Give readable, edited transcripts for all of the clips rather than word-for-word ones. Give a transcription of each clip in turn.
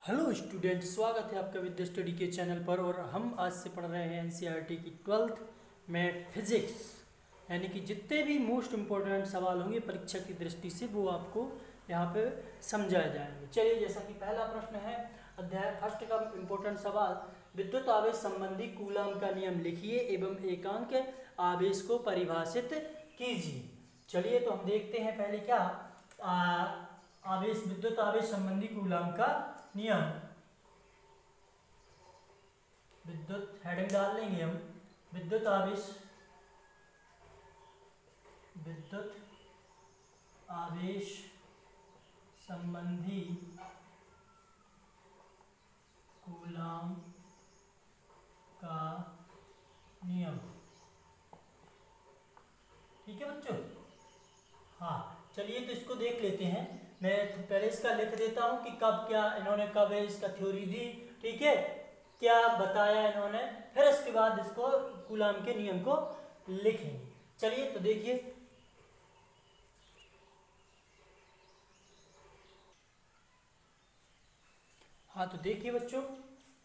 Hello student, स्वागत है आपका विद्या स्टडी के चैनल पर। और हम आज से पढ़ रहे हैं एनसीईआरटी की 12th में फिजिक्स, यानी कि जितने भी मोस्ट इम्पोर्टेंट सवाल होंगे परीक्षा की दृष्टि से वो आपको यहाँ पे समझाए जाएंगे। चलिए, जैसा कि पहला प्रश्न है अध्याय फर्स्ट का इम्पोर्टेंट सवाल, विद्युत आवेश संबंधी कूलॉम का नियम लिखिए एवं एकांक आवेश को परिभाषित कीजिए। चलिए, तो हम देखते हैं पहले क्या आवेश, विद्युत आवेश संबंधी कूलॉम का नियम। विद्युत हेडिंग डाल लेंगे हम, विद्युत आवेश संबंधी कूलॉम का नियम। ठीक है बच्चों। हाँ, चलिए तो इसको देख लेते हैं। मैं पहले इसका लिख देता हूं कि कब क्या इन्होंने कब इसका थ्योरी दी, ठीक है, क्या बताया इन्होंने, फिर इसके बाद इसको कूलॉम के नियम को लिखेंगे। चलिए तो देखिए, हाँ तो देखिए बच्चों,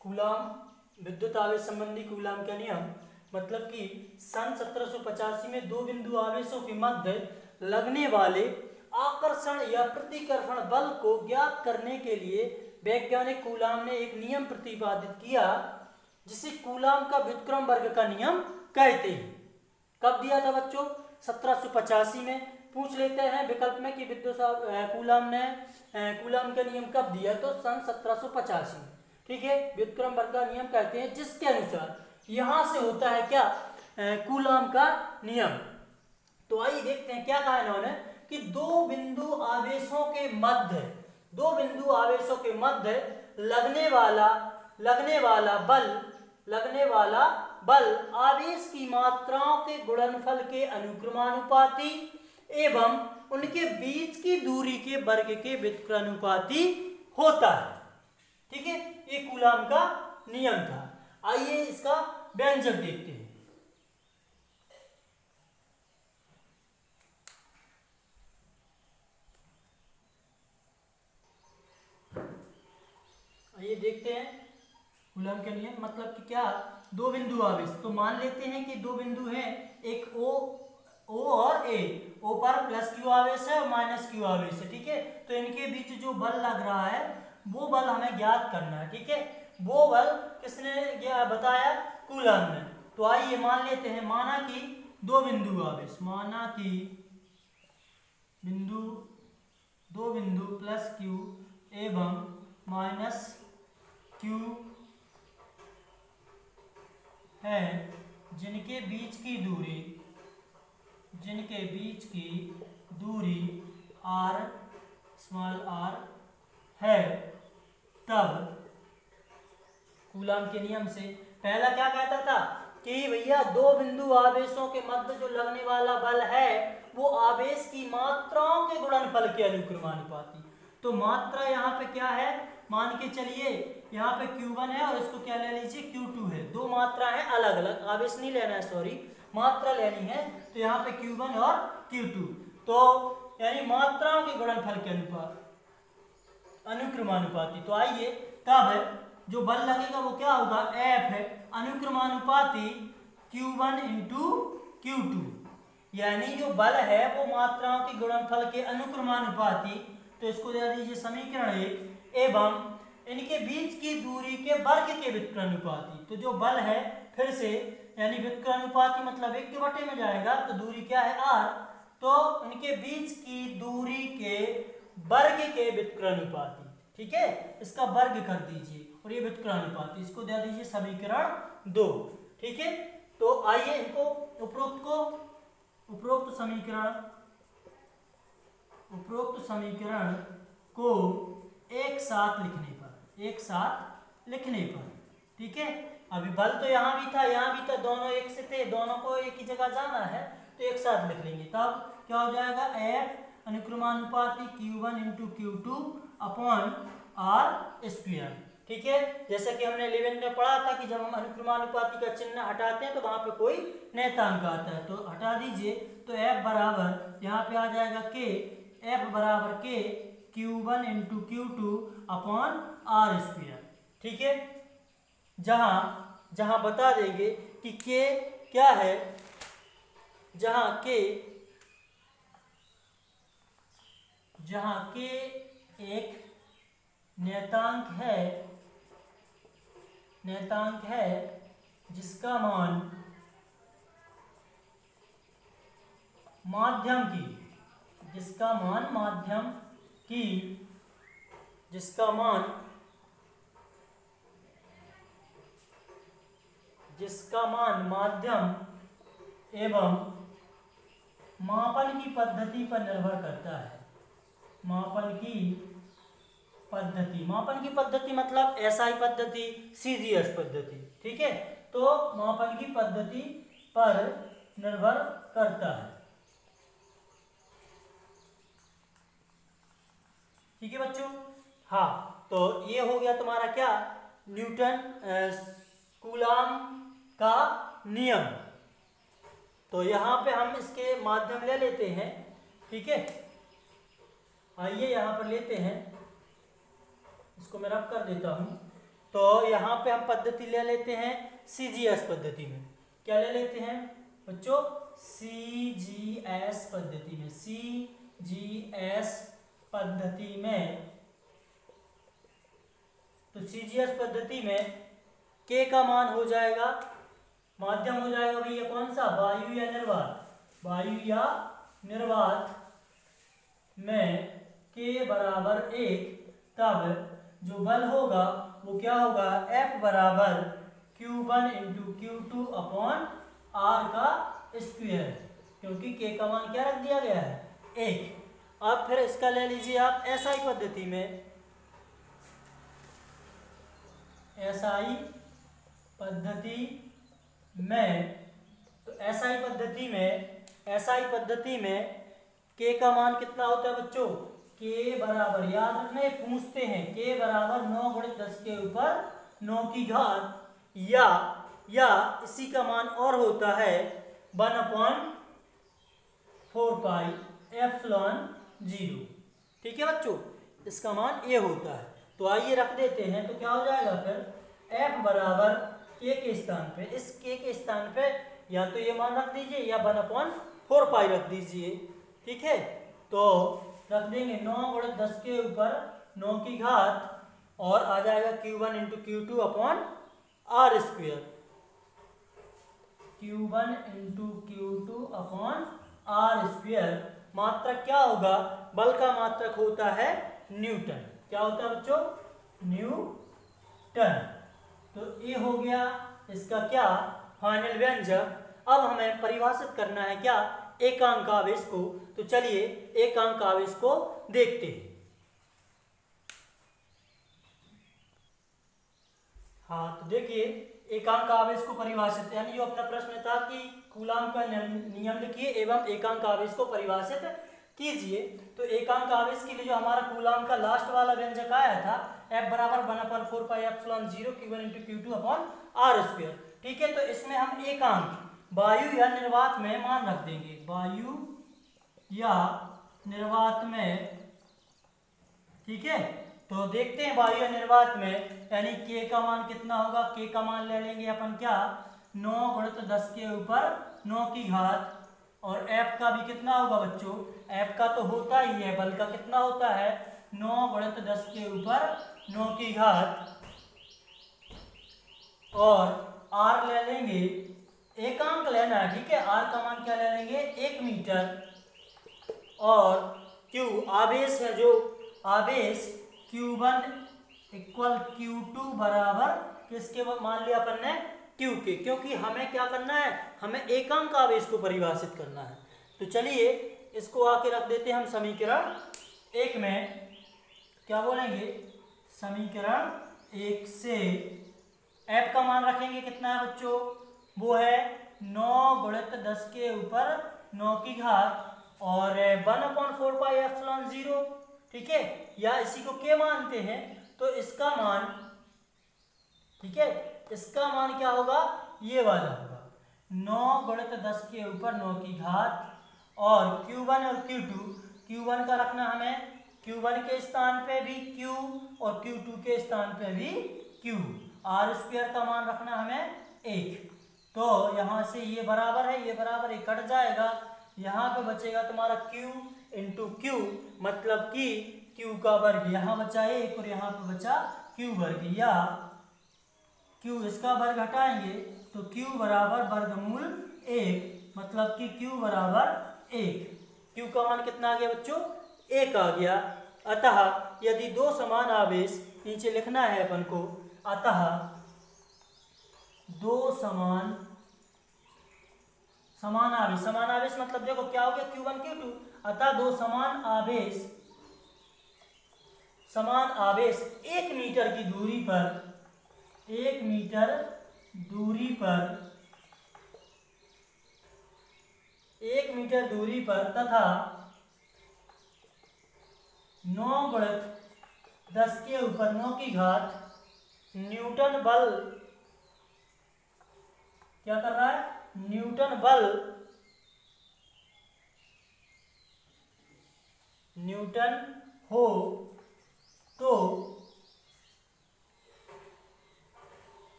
कूलॉम, विद्युत आवेश संबंधी कूलॉम का नियम मतलब कि सन 1785 में दो बिंदु आवेशों के मध्य लगने वाले आकर्षण या प्रतिकर्षण बल को ज्ञात करने के लिए वैज्ञानिक कूलॉम ने एक नियम प्रतिपादित किया, जिसे कूलॉम का व्युत्क्रम वर्ग का नियम कहते हैं। कब दिया था बच्चों? 1785 में। पूछ लेते हैं विकल्प में कि विद्युत कूलॉम ने कूलॉम का नियम कब दिया, तो सन 1785 में। ठीक है, व्युत्क्रम वर्ग का नियम कहते हैं, जिसके अनुसार यहां से होता है क्या, कूलॉम का नियम। तो आइए देखते हैं क्या कहा इन्होंने कि दो बिंदु आवेशों के मध्य लगने वाला बल आवेश की मात्राओं के गुणनफल के अनुक्रमानुपाती एवं उनके बीच की दूरी के वर्ग के व्युत्क्रमानुपाती होता है। ठीक है, ये कूलॉम का नियम था। आइए इसका व्यंजक देखते हैं। आइए देखते हैं कूलॉम का नियम मतलब कि क्या, दो बिंदु आवेश। तो मान लेते हैं कि दो बिंदु हैं, एक O और A। O पर प्लस क्यू आवेश है और माइनस क्यू आवेश है। ठीक है, तो इनके बीच जो बल लग रहा है वो बल हमें ज्ञात करना है। ठीक है, वो बल किसने बताया? कूलॉम ने। तो आइए मान लेते हैं, माना कि दो बिंदु आवेश, दो बिंदु प्लस क्यू एवं माइनस क्यू है, जिनके बीच की दूरी r स्मॉल r है, तब कूलॉम के नियम से पहला क्या कहता था कि भैया दो बिंदु आवेशों के मध्य जो लगने वाला बल है वो आवेश की मात्राओं के गुणनफल के अनुक्रमानुपाती। तो मात्रा यहाँ पे क्या है, मान के चलिए यहाँ पे Q1 है और इसको क्या ले लीजिए, Q2 है। दो मात्रा है अलग अलग, आवेश नहीं लेना है, सॉरी, मात्रा लेनी है। तो यहाँ पे Q1 और Q2, तो यानी मात्राओं के गुणनफल के अनुक्रमानुपाती। तो आइए तब जो बल लगेगा वो क्या होगा, F है, अनुक्रमानुपाती Q1 इंटू Q2, यानी जो बल है वो मात्राओं के गुणनफल के अनुक्रमानुपाती। तो इसको दे दीजिए समीकरण 1, एवं इनके बीच की दूरी के वर्ग के व्युत्क्रमानुपाती। तो जो बल है, फिर से यानी व्युत्क्रमानुपाती मतलब 1/2 में जाएगा, तो दूरी क्या है, r, तो इनके बीच की दूरी के वर्ग के व्युत्क्रमानुपाती। ठीक है, इसका वर्ग कर दीजिए और ये व्युत्क्रमानुपाती, इसको दे दीजिए समीकरण 2। ठीक है, तो आइए इनको उपरोक्त समीकरण को एक साथ लिखने पर, ठीक है, अभी बल तो यहाँ भी था, दोनों एक से थे, दोनों को एक ही जगह जाना है, तो एक साथ लिख लेंगे। तब क्या हो जाएगा, F अनुक्रमानुपाती Q1 into Q2 upon R square. ठीक है, जैसा कि हमने 11 में पढ़ा था कि जब हम अनुक्रमानुपाती का चिन्ह हटाते हैं तो वहां पे कोई नेतांक आता है, तो हटा दीजिए। तो F बराबर यहाँ पे आ जाएगा K, F बराबर K Q1 into Q2 upon r square. ठीक है, जहां बता देंगे कि K क्या है, जहां K एक नियतांक है जिसका मान माध्यम की माध्यम एवं मापन की पद्धति पर निर्भर करता है। मापन की पद्धति मतलब एसआई पद्धति, सीजीएस पद्धति। ठीक है, तो मापन की पद्धति पर निर्भर करता है। ठीक है बच्चों, हाँ, तो ये हो गया तुम्हारा क्या, न्यूटन कूलाम का नियम। तो यहाँ पे हम इसके माध्यम ले लेते हैं। ठीक है, आइए यहाँ पर लेते हैं, इसको मैं रब कर देता हूँ। तो यहाँ पे हम पद्धति ले लेते हैं सीजीएस पद्धति में। क्या ले लेते हैं बच्चों, सीजीएस पद्धति में। सीजीएस पद्धति में, तो सीजीएस पद्धति में K का मान हो जाएगा, माध्यम हो जाएगा भैया कौन सा, वायु या निर्वात। वायु या निर्वात में K बराबर 1, तब जो बल होगा वो क्या होगा, F बराबर Q1 into Q2 upon R का स्क्वायर, क्योंकि K का मान क्या रख दिया गया है, 1। अब फिर इसका ले लीजिए आप एसआई पद्धति में। एसआई पद्धति में K का मान कितना होता है बच्चों, K बराबर, याद रखना, पूछते हैं, K बराबर 9 गुणित 10 के ऊपर 9 की घात, या इसी का मान और होता है 1/4 पाई एप्सिलॉन 0। ठीक है बच्चों, इसका मान ये होता है। तो आइए रख देते हैं, तो क्या हो जाएगा फिर, F बराबर K के स्थान पे, इस K के स्थान पे या तो ये मान रख दीजिए या 1/4 पाई रख दीजिए। ठीक है, तो रख देंगे 9 गुणित 10 के ऊपर 9 की घात, और आ जाएगा Q1 into Q2 upon r square. Q1 into Q2 upon r square. मात्रक क्या होगा, बल का मात्रक होता है न्यूटन। क्या होता है बच्चों, न्यूटन। तो ये हो गया इसका क्या, फाइनल व्यंजक। अब हमें परिभाषित करना है क्या, एकांक आवेश को। तो चलिए एकांक आवेश को देखते हैं। हाँ, तो देखिए एकांक आवेश को परिभाषित, यानी जो अपना प्रश्न था कि कूलाम का नियम लिखिए एवं एकांक आवेश को परिभाषित कीजिए। तो एकांक आवेश के लिए जो हमारा कूलाम का लास्ट वाला व्यंजक आया था, F बराबर 1/4 pi epsilon 0 Q1 into Q2 upon r square. ठीक है, तो इसमें हम एकांक वायु या निर्वात में मान रख देंगे, वायु या निर्वात में। ठीक है, तो देखते हैं वायु या निर्वात में, यानी K का मान कितना होगा। K का मान ले लेंगे अपन क्या, 9 गुणित 10 के ऊपर 9 की घात, और F का भी कितना होगा बच्चों, F का तो होता ही है, बल का कितना होता है, 9 गुणित 10 के ऊपर 9 की घात, और R ले लेंगे, एकांक लेना है। ठीक है, R का मान क्या ले लेंगे, 1 मीटर, और Q आवेश है, जो आवेश Q1 इक्वल Q2 बराबर किसके मान लिया अपन ने, Q के, क्योंकि हमें क्या करना है, हमें एकांक आवेश को परिभाषित करना है। तो चलिए इसको आके रख देते हैं हम समीकरण 1 में। क्या बोलेंगे, समीकरण 1 से F का मान रखेंगे कितना है बच्चों, वो है 9 गुणित 10 के ऊपर 9 की घात, और 1/4 पाई एप्सिलॉन 0। ठीक है, या इसी को K मानते हैं, तो इसका मान, ठीक है, इसका मान क्या होगा, ये वाला होगा 9 गुणित 10 के ऊपर 9 की घात, और Q1 और Q2, Q1 का रखना हमें Q1 के स्थान पे भी Q और Q2 के स्थान पे भी Q। आर स्क्वायर का मान रखना हमें 1। तो यहाँ से ये बराबर है, ये बराबर, ये कट जाएगा, यहाँ पे बचेगा तुम्हारा Q इंटू Q, मतलब कि Q का वर्ग यहाँ बचा 1 और यहाँ पे बचा Q वर्ग, या Q इसका वर्ग हटाएंगे तो Q बराबर वर्गमूल 1, मतलब कि Q बराबर 1। Q का मान कितना आ गया बच्चों? 1 आ गया। अतः यदि दो समान आवेश, नीचे लिखना है अपन को, अतः दो समान आवेश, समान आवेश मतलब देखो क्या हो गया, Q1 Q2, अतः दो समान आवेश 1 मीटर की दूरी पर, 1 मीटर दूरी पर, 1 मीटर दूरी पर तथा 9 गुणित 10 के ऊपर 9 की घात न्यूटन बल, क्या कर रहा है, न्यूटन हो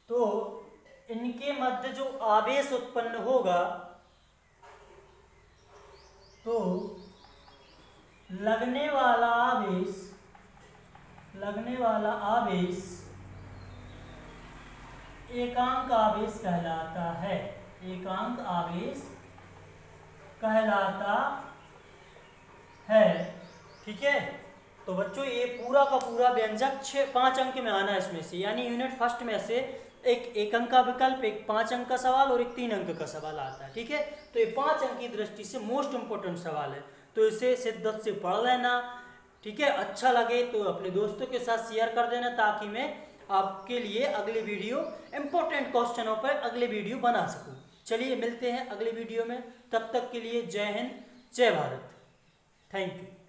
तो इनके मध्य जो आवेश उत्पन्न होगा, तो लगने वाला आवेश एकांक आवेश कहलाता है, एकांक आवेश कहलाता है। ठीक है, तो बच्चों ये पूरा का पूरा व्यंजक 5 अंक में आना है इसमें से, यानी यूनिट फर्स्ट में से एक अंक का विकल्प, एक 5 अंक का सवाल और एक 3 अंक का सवाल आता है। ठीक है, तो ये 5 अंक की दृष्टि से मोस्ट इंपोर्टेंट सवाल है, तो इसे शिद्दत से पढ़ लेना। ठीक है, अच्छा लगे तो अपने दोस्तों के साथ शेयर कर देना, ताकि मैं आपके लिए अगले वीडियो इंपॉर्टेंट क्वेश्चनों पर अगले वीडियो बना सकूं। चलिए मिलते हैं अगले वीडियो में, तब तक के लिए जय हिंद, जय भारत, थैंक यू।